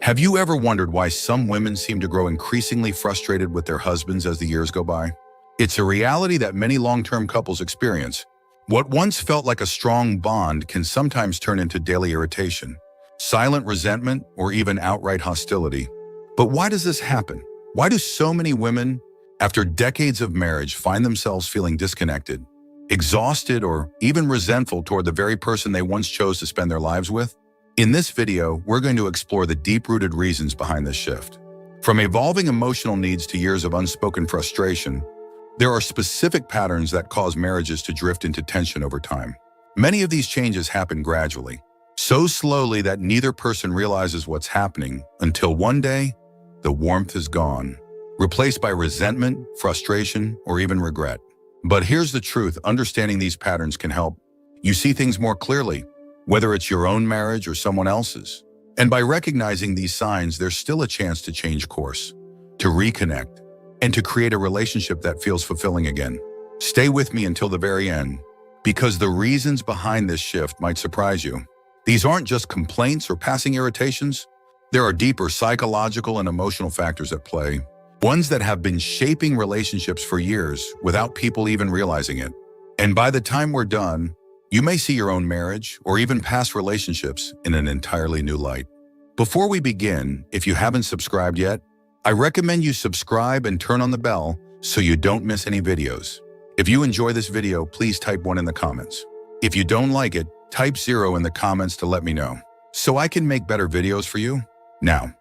Have you ever wondered why some women seem to grow increasingly frustrated with their husbands as the years go by? It's a reality that many long-term couples experience. What once felt like a strong bond can sometimes turn into daily irritation, silent resentment, or even outright hostility. But why does this happen? Why do so many women, after decades of marriage, find themselves feeling disconnected, exhausted, or even resentful toward the very person they once chose to spend their lives with? In this video, we're going to explore the deep-rooted reasons behind this shift. From evolving emotional needs to years of unspoken frustration, there are specific patterns that cause marriages to drift into tension over time. Many of these changes happen gradually, so slowly that neither person realizes what's happening until one day, the warmth is gone, replaced by resentment, frustration, or even regret. But here's the truth: understanding these patterns can help you see things more clearly, whether it's your own marriage or someone else's. And by recognizing these signs, there's still a chance to change course, to reconnect, and to create a relationship that feels fulfilling again. Stay with me until the very end, because the reasons behind this shift might surprise you. These aren't just complaints or passing irritations. There are deeper psychological and emotional factors at play, ones that have been shaping relationships for years without people even realizing it. And by the time we're done, you may see your own marriage or even past relationships in an entirely new light. Before we begin, if you haven't subscribed yet, I recommend you subscribe and turn on the bell so you don't miss any videos. If you enjoy this video, please type 1 in the comments. If you don't like it, type 0 in the comments to let me know, so I can make better videos for you. Now,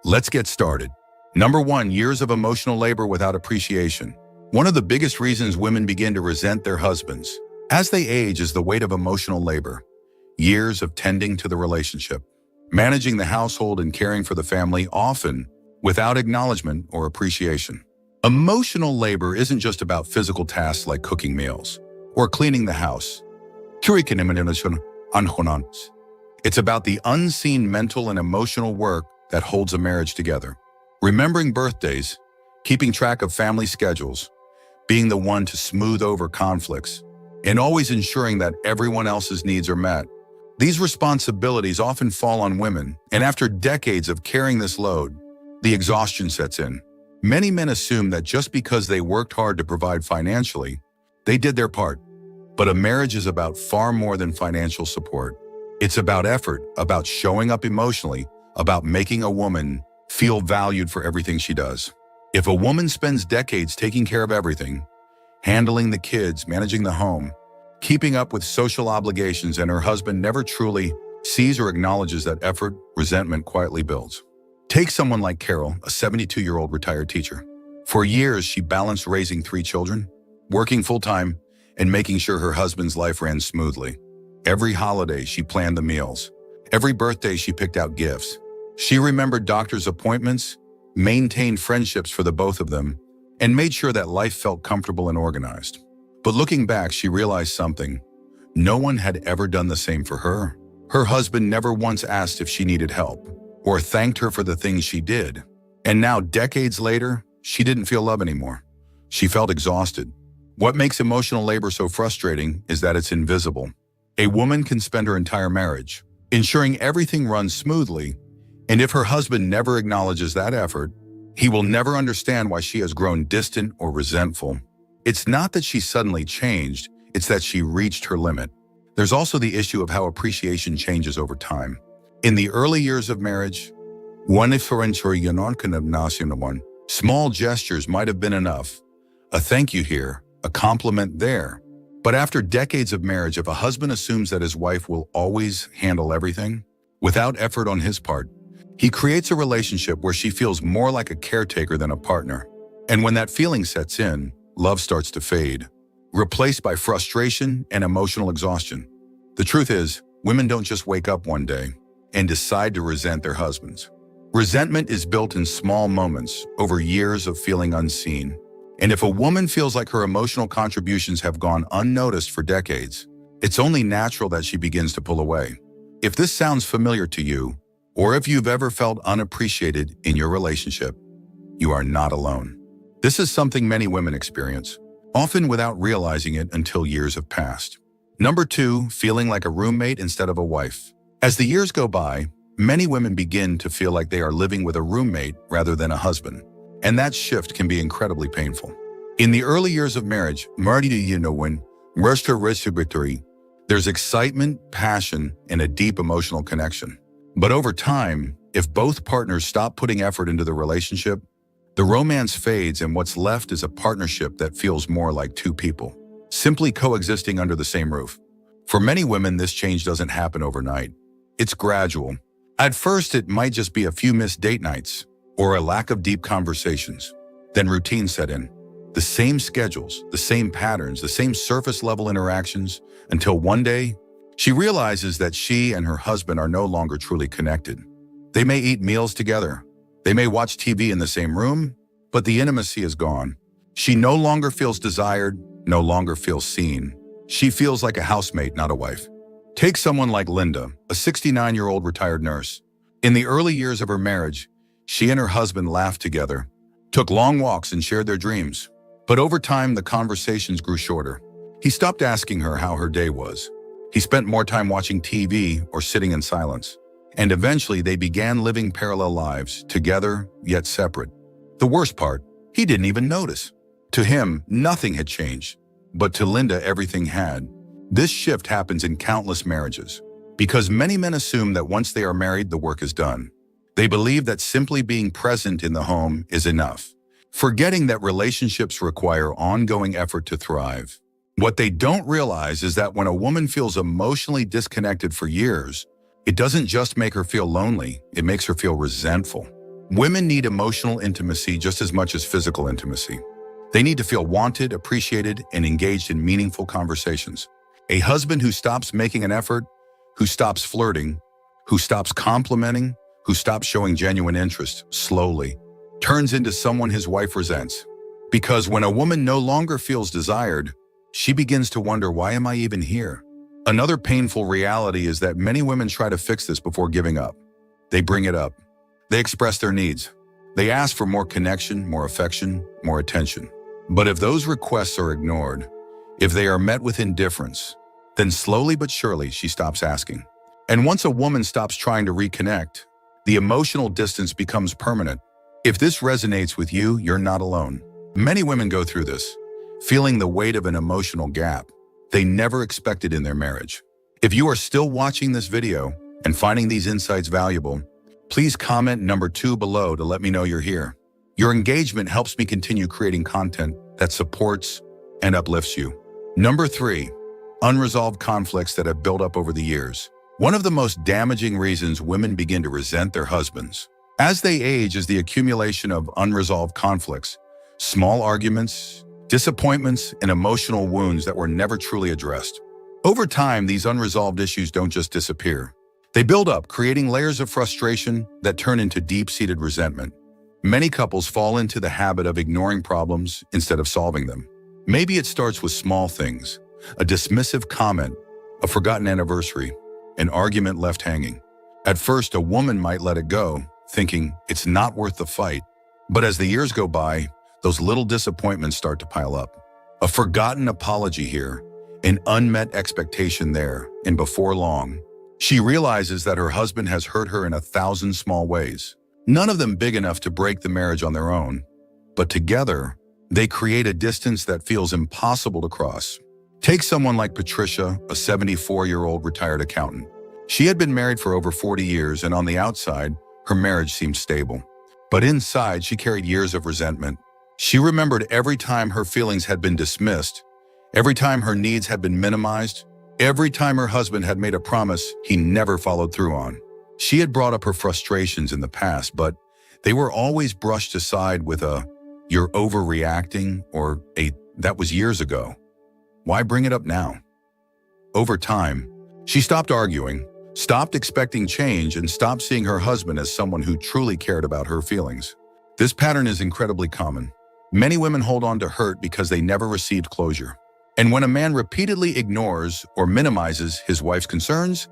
let's get started. Number 1, years of emotional labor without appreciation. One of the biggest reasons women begin to resent their husbands as they age is the weight of emotional labor. Years of tending to the relationship, managing the household and caring for the family, often without acknowledgement or appreciation. Emotional labor isn't just about physical tasks like cooking meals or cleaning the house. It's about the unseen mental and emotional work that holds a marriage together. Remembering birthdays, keeping track of family schedules, being the one to smooth over conflicts, and always ensuring that everyone else's needs are met. These responsibilities often fall on women, and after decades of carrying this load, the exhaustion sets in. Many men assume that just because they worked hard to provide financially, they did their part. But a marriage is about far more than financial support. It's about effort, about showing up emotionally, about making a woman feel valued for everything she does. If a woman spends decades taking care of everything, handling the kids, managing the home, keeping up with social obligations, and her husband never truly sees or acknowledges that effort, resentment quietly builds. Take someone like Carol, a 72-year-old retired teacher. For years, she balanced raising 3 children, working full-time, and making sure her husband's life ran smoothly. Every holiday, she planned the meals. Every birthday, she picked out gifts. She remembered doctor's appointments, maintained friendships for the both of them, and made sure that life felt comfortable and organized. But looking back, she realized something. No one had ever done the same for her. Her husband never once asked if she needed help or thanked her for the things she did. And now, decades later, she didn't feel love anymore. She felt exhausted. What makes emotional labor so frustrating is that it's invisible. A woman can spend her entire marriage ensuring everything runs smoothly, and if her husband never acknowledges that effort, he will never understand why she has grown distant or resentful. It's not that she suddenly changed, it's that she reached her limit. There's also the issue of how appreciation changes over time. In the early years of marriage, small gestures might have been enough. A thank you here, a compliment there. But after decades of marriage, if a husband assumes that his wife will always handle everything, without effort on his part, he creates a relationship where she feels more like a caretaker than a partner. And when that feeling sets in, love starts to fade, replaced by frustration and emotional exhaustion. The truth is, women don't just wake up one day and decide to resent their husbands. Resentment is built in small moments over years of feeling unseen. And if a woman feels like her emotional contributions have gone unnoticed for decades, it's only natural that she begins to pull away. If this sounds familiar to you, or if you've ever felt unappreciated in your relationship, you are not alone. This is something many women experience, often without realizing it until years have passed. Number 2, feeling like a roommate instead of a wife. As the years go by, many women begin to feel like they are living with a roommate rather than a husband. And that shift can be incredibly painful. In the early years of marriage, there's excitement, passion, and a deep emotional connection. But over time, if both partners stop putting effort into the relationship, the romance fades and what's left is a partnership that feels more like two people, simply coexisting under the same roof. For many women, this change doesn't happen overnight. It's gradual. At first, it might just be a few missed date nights or a lack of deep conversations. Then routine set in. The same schedules, the same patterns, the same surface-level interactions, until one day, she realizes that she and her husband are no longer truly connected. They may eat meals together. They may watch TV in the same room, but the intimacy is gone. She no longer feels desired, no longer feels seen. She feels like a housemate, not a wife. Take someone like Linda, a 69-year-old retired nurse. In the early years of her marriage, she and her husband laughed together, took long walks and shared their dreams. But over time, the conversations grew shorter. He stopped asking her how her day was. He spent more time watching TV or sitting in silence. And eventually, they began living parallel lives, together yet separate. The worst part, he didn't even notice. To him, nothing had changed. But to Linda, everything had. This shift happens in countless marriages, because many men assume that once they are married, the work is done. They believe that simply being present in the home is enough, forgetting that relationships require ongoing effort to thrive. What they don't realize is that when a woman feels emotionally disconnected for years, it doesn't just make her feel lonely, it makes her feel resentful. Women need emotional intimacy just as much as physical intimacy. They need to feel wanted, appreciated, and engaged in meaningful conversations. A husband who stops making an effort, who stops flirting, who stops complimenting, who stops showing genuine interest, slowly turns into someone his wife resents. Because when a woman no longer feels desired, she begins to wonder, why am I even here? Another painful reality is that many women try to fix this before giving up. They bring it up. They express their needs. They ask for more connection, more affection, more attention. But if those requests are ignored, if they are met with indifference, then slowly but surely she stops asking. And once a woman stops trying to reconnect, the emotional distance becomes permanent. If this resonates with you, you're not alone. Many women go through this, feeling the weight of an emotional gap they never expected in their marriage. If you are still watching this video and finding these insights valuable, please comment number 2 below to let me know you're here. Your engagement helps me continue creating content that supports and uplifts you. Number 3, unresolved conflicts that have built up over the years. One of the most damaging reasons women begin to resent their husbands as they age is the accumulation of unresolved conflicts, small arguments, disappointments, and emotional wounds that were never truly addressed. Over time, these unresolved issues don't just disappear. They build up, creating layers of frustration that turn into deep-seated resentment. Many couples fall into the habit of ignoring problems instead of solving them. Maybe it starts with small things, a dismissive comment, a forgotten anniversary, an argument left hanging. At first, a woman might let it go, thinking it's not worth the fight. But as the years go by, those little disappointments start to pile up. A forgotten apology here, an unmet expectation there, and before long, she realizes that her husband has hurt her in 1,000 small ways. None of them big enough to break the marriage on their own, but together, they create a distance that feels impossible to cross. Take someone like Patricia, a 74-year-old retired accountant. She had been married for over 40 years, and on the outside, her marriage seemed stable. But inside, she carried years of resentment. She remembered every time her feelings had been dismissed, every time her needs had been minimized, every time her husband had made a promise he never followed through on. She had brought up her frustrations in the past, but they were always brushed aside with a, "You're overreacting," or a, "That was years ago. Why bring it up now?" Over time, she stopped arguing, stopped expecting change, and stopped seeing her husband as someone who truly cared about her feelings. This pattern is incredibly common. Many women hold on to hurt because they never received closure. And when a man repeatedly ignores or minimizes his wife's concerns,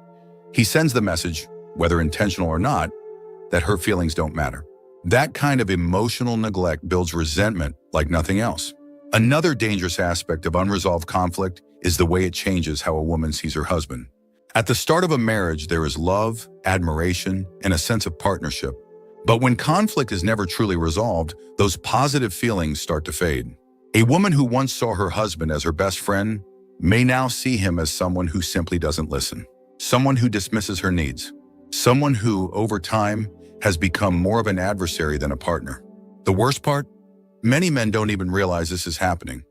he sends the message, whether intentional or not, that her feelings don't matter. That kind of emotional neglect builds resentment like nothing else. Another dangerous aspect of unresolved conflict is the way it changes how a woman sees her husband. At the start of a marriage, there is love, admiration, and a sense of partnership. But when conflict is never truly resolved, those positive feelings start to fade. A woman who once saw her husband as her best friend may now see him as someone who simply doesn't listen, someone who dismisses her needs, someone who, over time, has become more of an adversary than a partner. The worst part? Many men don't even realize this is happening.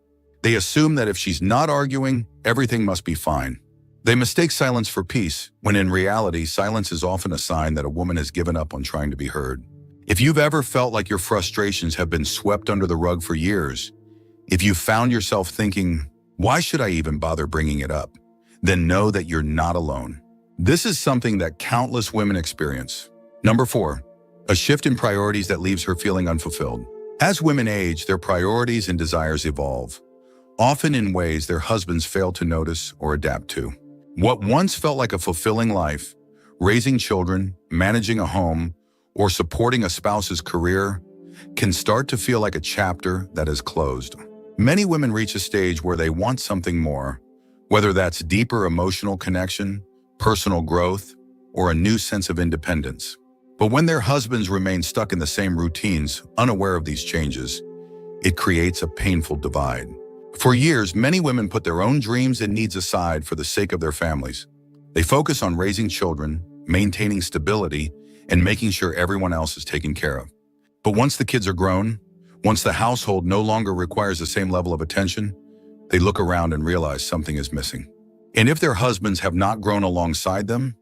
They assume that if she's not arguing, everything must be fine. They mistake silence for peace, when in reality, silence is often a sign that a woman has given up on trying to be heard. If you've ever felt like your frustrations have been swept under the rug for years, if you found yourself thinking, "Why should I even bother bringing it up?" then know that you're not alone. This is something that countless women experience. Number 4, a shift in priorities that leaves her feeling unfulfilled. As women age, their priorities and desires evolve, often in ways their husbands fail to notice or adapt to. What once felt like a fulfilling life, raising children, managing a home, or supporting a spouse's career, can start to feel like a chapter that is closed. Many women reach a stage where they want something more, whether that's deeper emotional connection, personal growth, or a new sense of independence. But when their husbands remain stuck in the same routines, unaware of these changes, it creates a painful divide. For years, many women put their own dreams and needs aside for the sake of their families. They focus on raising children, maintaining stability, and making sure everyone else is taken care of. But once the kids are grown, once the household no longer requires the same level of attention, they look around and realize something is missing. And if their husbands have not grown alongside them,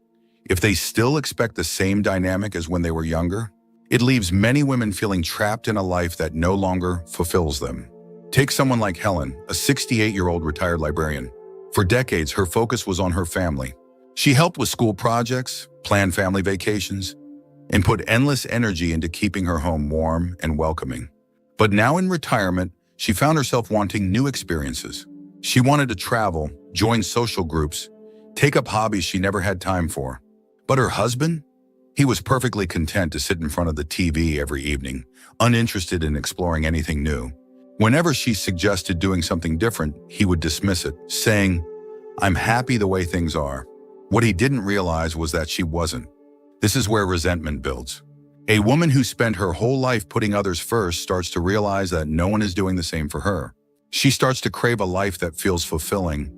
if they still expect the same dynamic as when they were younger, it leaves many women feeling trapped in a life that no longer fulfills them. Take someone like Helen, a 68-year-old retired librarian. For decades, her focus was on her family. She helped with school projects, planned family vacations, and put endless energy into keeping her home warm and welcoming. But now in retirement, she found herself wanting new experiences. She wanted to travel, join social groups, take up hobbies she never had time for. But her husband? He was perfectly content to sit in front of the TV every evening, uninterested in exploring anything new. Whenever she suggested doing something different, he would dismiss it, saying, "I'm happy the way things are." What he didn't realize was that she wasn't. This is where resentment builds. A woman who spent her whole life putting others first starts to realize that no one is doing the same for her. She starts to crave a life that feels fulfilling,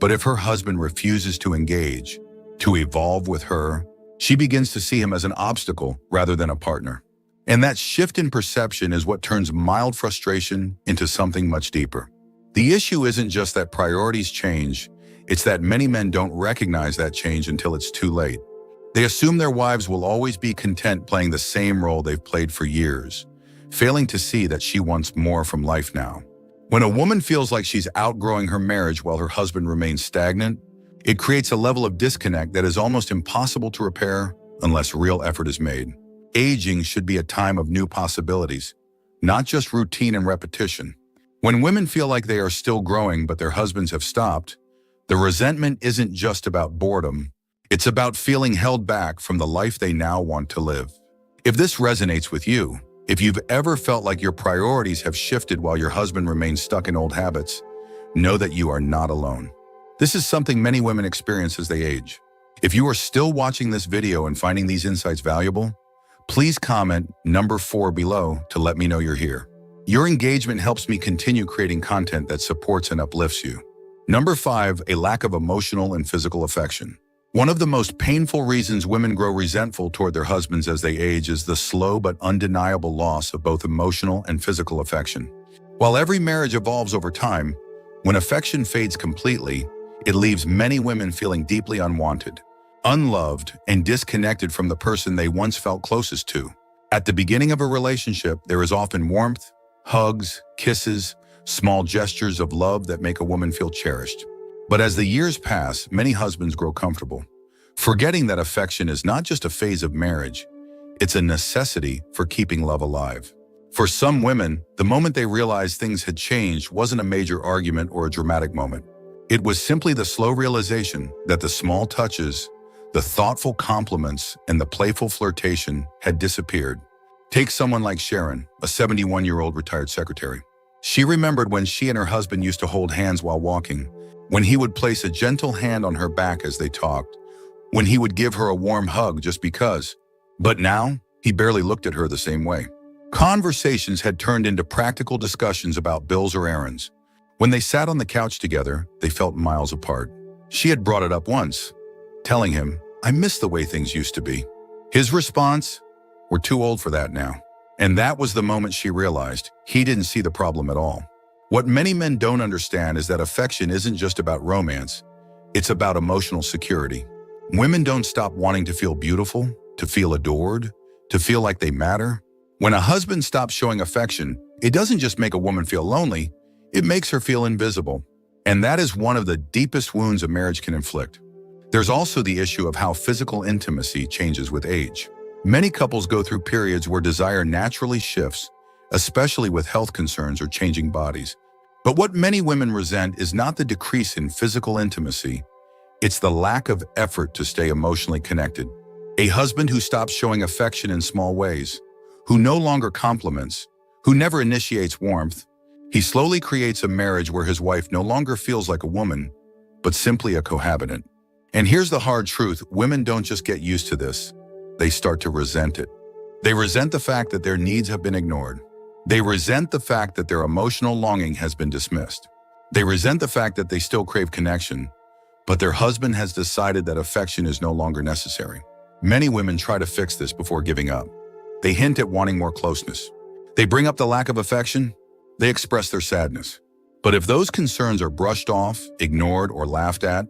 but if her husband refuses to engage, to evolve with her, she begins to see him as an obstacle rather than a partner. And that shift in perception is what turns mild frustration into something much deeper. The issue isn't just that priorities change, it's that many men don't recognize that change until it's too late. They assume their wives will always be content playing the same role they've played for years, failing to see that she wants more from life now. When a woman feels like she's outgrowing her marriage while her husband remains stagnant, it creates a level of disconnect that is almost impossible to repair unless real effort is made. Aging should be a time of new possibilities, not just routine and repetition. When women feel like they are still growing but their husbands have stopped, the resentment isn't just about boredom, it's about feeling held back from the life they now want to live. If this resonates with you, if you've ever felt like your priorities have shifted while your husband remains stuck in old habits, know that you are not alone. This is something many women experience as they age. If you are still watching this video and finding these insights valuable, please comment number 4 below to let me know you're here. Your engagement helps me continue creating content that supports and uplifts you. Number 5, a lack of emotional and physical affection. One of the most painful reasons women grow resentful toward their husbands as they age is the slow but undeniable loss of both emotional and physical affection. While every marriage evolves over time, when affection fades completely, it leaves many women feeling deeply unwanted, unloved, and disconnected from the person they once felt closest to. At the beginning of a relationship, there is often warmth, hugs, kisses, small gestures of love that make a woman feel cherished. But as the years pass, many husbands grow comfortable, forgetting that affection is not just a phase of marriage, it's a necessity for keeping love alive. For some women, the moment they realized things had changed wasn't a major argument or a dramatic moment. It was simply the slow realization that the small touches, the thoughtful compliments, and the playful flirtation had disappeared. Take someone like Sharon, a 71-year-old retired secretary. She remembered when she and her husband used to hold hands while walking, when he would place a gentle hand on her back as they talked, when he would give her a warm hug just because. But now, he barely looked at her the same way. Conversations had turned into practical discussions about bills or errands. When they sat on the couch together, they felt miles apart. She had brought it up once, telling him, "I miss the way things used to be." His response, "We're too old for that now." And that was the moment she realized he didn't see the problem at all. What many men don't understand is that affection isn't just about romance, it's about emotional security. Women don't stop wanting to feel beautiful, to feel adored, to feel like they matter. When a husband stops showing affection, it doesn't just make a woman feel lonely, it makes her feel invisible. And that is one of the deepest wounds a marriage can inflict. There's also the issue of how physical intimacy changes with age. Many couples go through periods where desire naturally shifts, especially with health concerns or changing bodies. But what many women resent is not the decrease in physical intimacy, it's the lack of effort to stay emotionally connected. A husband who stops showing affection in small ways, who no longer compliments, who never initiates warmth, he slowly creates a marriage where his wife no longer feels like a woman, but simply a cohabitant. And here's the hard truth, women don't just get used to this, they start to resent it. They resent the fact that their needs have been ignored. They resent the fact that their emotional longing has been dismissed. They resent the fact that they still crave connection, but their husband has decided that affection is no longer necessary. Many women try to fix this before giving up. They hint at wanting more closeness. They bring up the lack of affection. They express their sadness. But if those concerns are brushed off, ignored, or laughed at,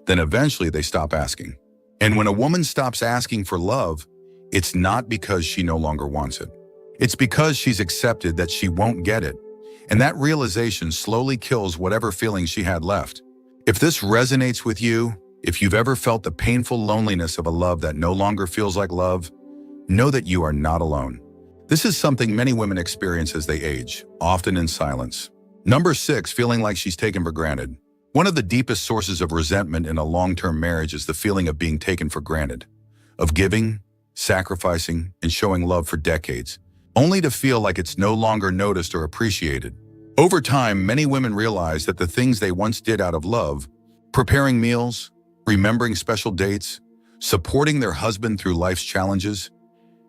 then eventually they stop asking. And when a woman stops asking for love, it's not because she no longer wants it. It's because she's accepted that she won't get it. And that realization slowly kills whatever feelings she had left. If this resonates with you, if you've ever felt the painful loneliness of a love that no longer feels like love, know that you are not alone. This is something many women experience as they age, often in silence. Number 6, feeling like she's taken for granted. One of the deepest sources of resentment in a long-term marriage is the feeling of being taken for granted, of giving, sacrificing, and showing love for decades, only to feel like it's no longer noticed or appreciated. Over time, many women realize that the things they once did out of love, preparing meals, remembering special dates, supporting their husband through life's challenges,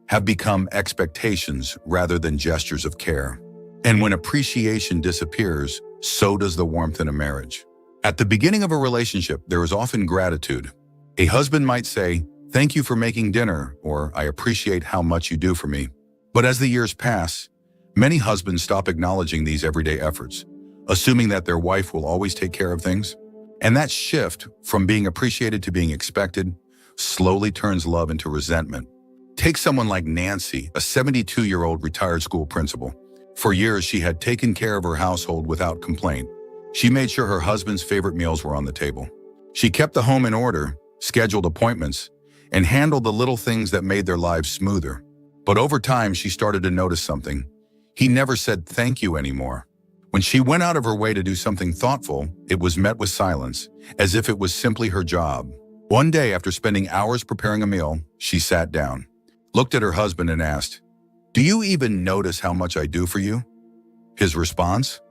have become expectations rather than gestures of care. And when appreciation disappears, so does the warmth in a marriage. At the beginning of a relationship, there is often gratitude. A husband might say, "Thank you for making dinner," or "I appreciate how much you do for me." But as the years pass, many husbands stop acknowledging these everyday efforts, assuming that their wife will always take care of things. And that shift from being appreciated to being expected slowly turns love into resentment. Take someone like Nancy, a 72-year-old retired school principal. For years, she had taken care of her household without complaint. She made sure her husband's favorite meals were on the table. She kept the home in order, scheduled appointments, and handled the little things that made their lives smoother. But over time, she started to notice something. He never said thank you anymore. When she went out of her way to do something thoughtful, it was met with silence, as if it was simply her job. One day, after spending hours preparing a meal, she sat down, looked at her husband and asked, "Do you even notice how much I do for you?" His response?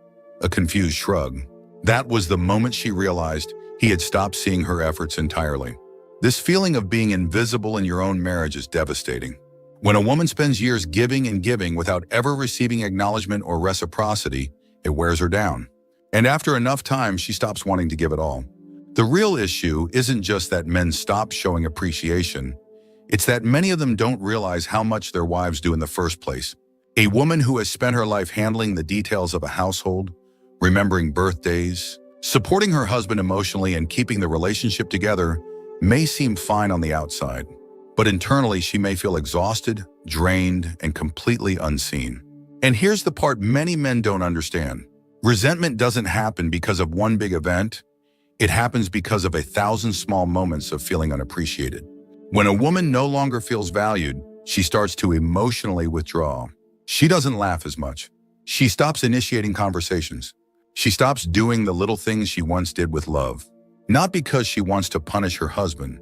A confused shrug. That was the moment she realized he had stopped seeing her efforts entirely. This feeling of being invisible in your own marriage is devastating. When a woman spends years giving and giving without ever receiving acknowledgement or reciprocity, it wears her down. And after enough time, she stops wanting to give it all. The real issue isn't just that men stop showing appreciation. It's that many of them don't realize how much their wives do in the first place. A woman who has spent her life handling the details of a household, remembering birthdays, supporting her husband emotionally, and keeping the relationship together may seem fine on the outside. But internally, she may feel exhausted, drained, and completely unseen. And here's the part many men don't understand. Resentment doesn't happen because of one big event. It happens because of 1,000 small moments of feeling unappreciated. When a woman no longer feels valued, she starts to emotionally withdraw. She doesn't laugh as much. She stops initiating conversations. She stops doing the little things she once did with love. Not because she wants to punish her husband,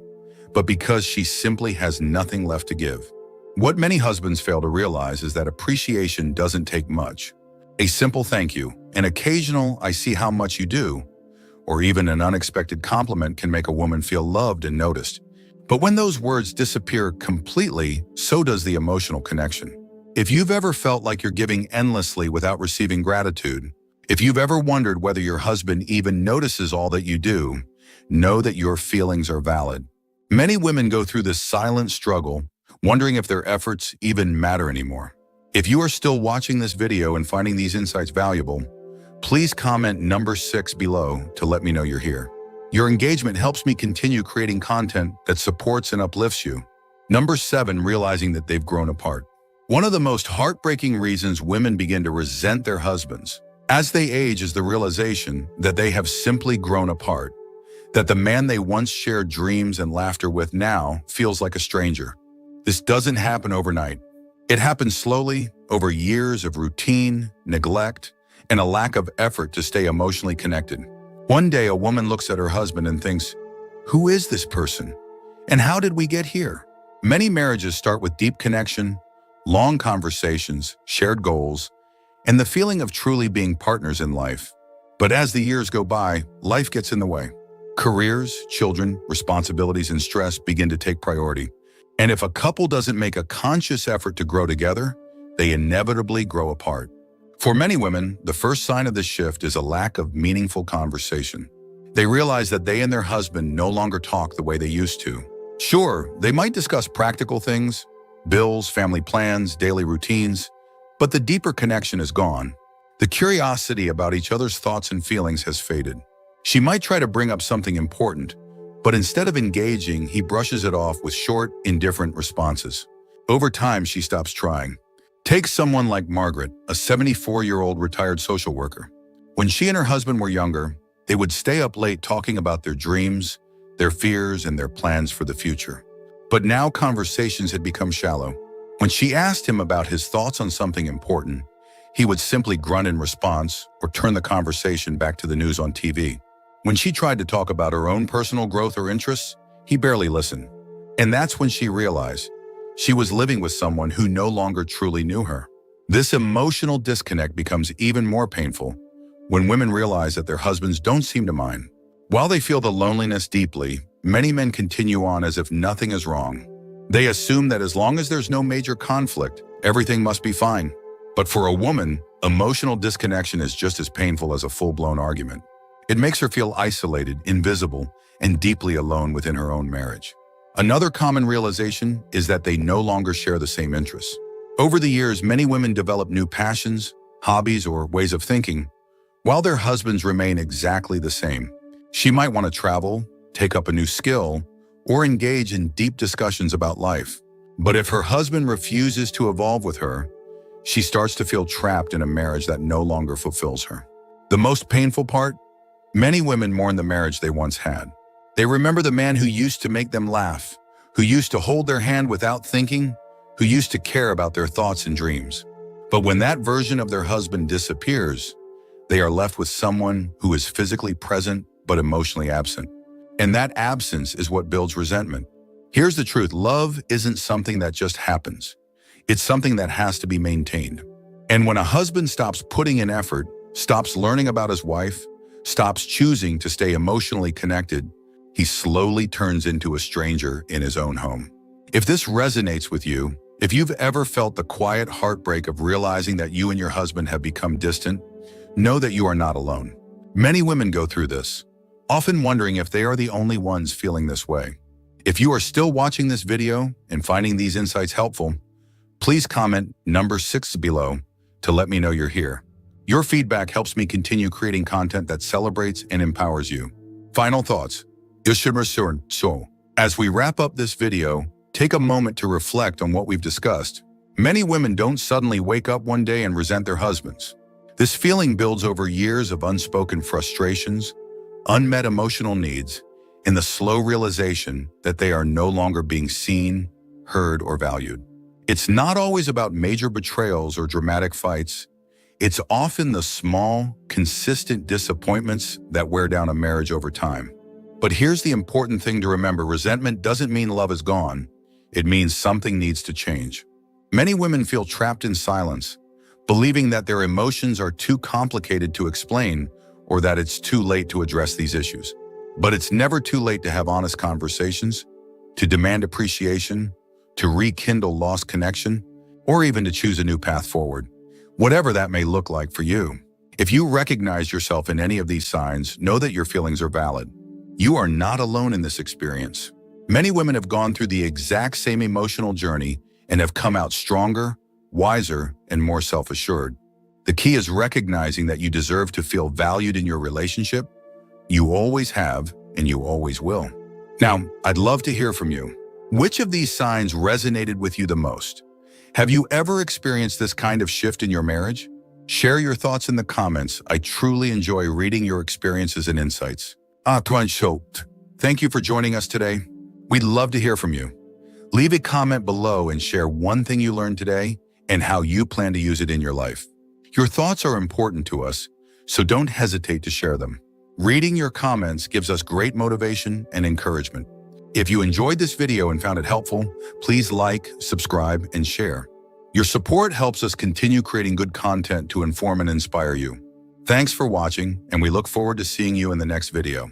but because she simply has nothing left to give. What many husbands fail to realize is that appreciation doesn't take much. A simple thank you, an occasional "I see how much you do," or even an unexpected compliment can make a woman feel loved and noticed. But when those words disappear completely, so does the emotional connection. If you've ever felt like you're giving endlessly without receiving gratitude, if you've ever wondered whether your husband even notices all that you do, know that your feelings are valid. Many women go through this silent struggle, wondering if their efforts even matter anymore. If you are still watching this video and finding these insights valuable, please comment number 6 below to let me know you're here. Your engagement helps me continue creating content that supports and uplifts you. Number 7, realizing that they've grown apart. One of the most heartbreaking reasons women begin to resent their husbands as they age is the realization that they have simply grown apart, that the man they once shared dreams and laughter with now feels like a stranger. This doesn't happen overnight. It happens slowly over years of routine, neglect, and a lack of effort to stay emotionally connected. One day, a woman looks at her husband and thinks, "Who is this person? And how did we get here?" Many marriages start with deep connection, long conversations, shared goals, and the feeling of truly being partners in life. But as the years go by, life gets in the way. Careers, children, responsibilities, and stress begin to take priority. And if a couple doesn't make a conscious effort to grow together, they inevitably grow apart. For many women, the first sign of this shift is a lack of meaningful conversation. They realize that they and their husband no longer talk the way they used to. Sure, they might discuss practical things, bills, family plans, daily routines, but the deeper connection is gone. The curiosity about each other's thoughts and feelings has faded. She might try to bring up something important, but instead of engaging, he brushes it off with short, indifferent responses. Over time, she stops trying. Take someone like Margaret, a 74-year-old retired social worker. When she and her husband were younger, they would stay up late talking about their dreams, their fears, and their plans for the future. But now conversations had become shallow. When she asked him about his thoughts on something important, he would simply grunt in response or turn the conversation back to the news on TV. When she tried to talk about her own personal growth or interests, he barely listened. And that's when she realized she was living with someone who no longer truly knew her. This emotional disconnect becomes even more painful when women realize that their husbands don't seem to mind. While they feel the loneliness deeply, many men continue on as if nothing is wrong. They assume that as long as there's no major conflict, everything must be fine. But for a woman, emotional disconnection is just as painful as a full-blown argument. It makes her feel isolated, invisible, and deeply alone within her own marriage. Another common realization is that they no longer share the same interests. Over the years, many women develop new passions, hobbies, or ways of thinking, while their husbands remain exactly the same. She might want to travel, take up a new skill, or engage in deep discussions about life. But if her husband refuses to evolve with her, she starts to feel trapped in a marriage that no longer fulfills her. The most painful part? Many women mourn the marriage they once had. They remember the man who used to make them laugh, who used to hold their hand without thinking, who used to care about their thoughts and dreams. But when that version of their husband disappears, they are left with someone who is physically present but emotionally absent. And that absence is what builds resentment. Here's the truth: love isn't something that just happens. It's something that has to be maintained. And when a husband stops putting in effort, stops learning about his wife, stops choosing to stay emotionally connected, he slowly turns into a stranger in his own home. If this resonates with you, if you've ever felt the quiet heartbreak of realizing that you and your husband have become distant, know that you are not alone. Many women go through this, often wondering if they are the only ones feeling this way. If you are still watching this video and finding these insights helpful, please comment number 6 below to let me know you're here. Your feedback helps me continue creating content that celebrates and empowers you. Final thoughts. So, as we wrap up this video, take a moment to reflect on what we've discussed. Many women don't suddenly wake up one day and resent their husbands. This feeling builds over years of unspoken frustrations, unmet emotional needs, and the slow realization that they are no longer being seen, heard, or valued. It's not always about major betrayals or dramatic fights. It's often the small, consistent disappointments that wear down a marriage over time. But here's the important thing to remember: resentment doesn't mean love is gone. It means something needs to change. Many women feel trapped in silence, believing that their emotions are too complicated to explain or that it's too late to address these issues. But it's never too late to have honest conversations, to demand appreciation, to rekindle lost connection, or even to choose a new path forward, whatever that may look like for you. If you recognize yourself in any of these signs, know that your feelings are valid. You are not alone in this experience. Many women have gone through the exact same emotional journey and have come out stronger, wiser, and more self-assured. The key is recognizing that you deserve to feel valued in your relationship. You always have, and you always will. Now, I'd love to hear from you. Which of these signs resonated with you the most? Have you ever experienced this kind of shift in your marriage? Share your thoughts in the comments. I truly enjoy reading your experiences and insights. Thank you for joining us today. We'd love to hear from you. Leave a comment below and share one thing you learned today and how you plan to use it in your life. Your thoughts are important to us, so don't hesitate to share them. Reading your comments gives us great motivation and encouragement. If you enjoyed this video and found it helpful, please like, subscribe, and share. Your support helps us continue creating good content to inform and inspire you. Thanks for watching, and we look forward to seeing you in the next video.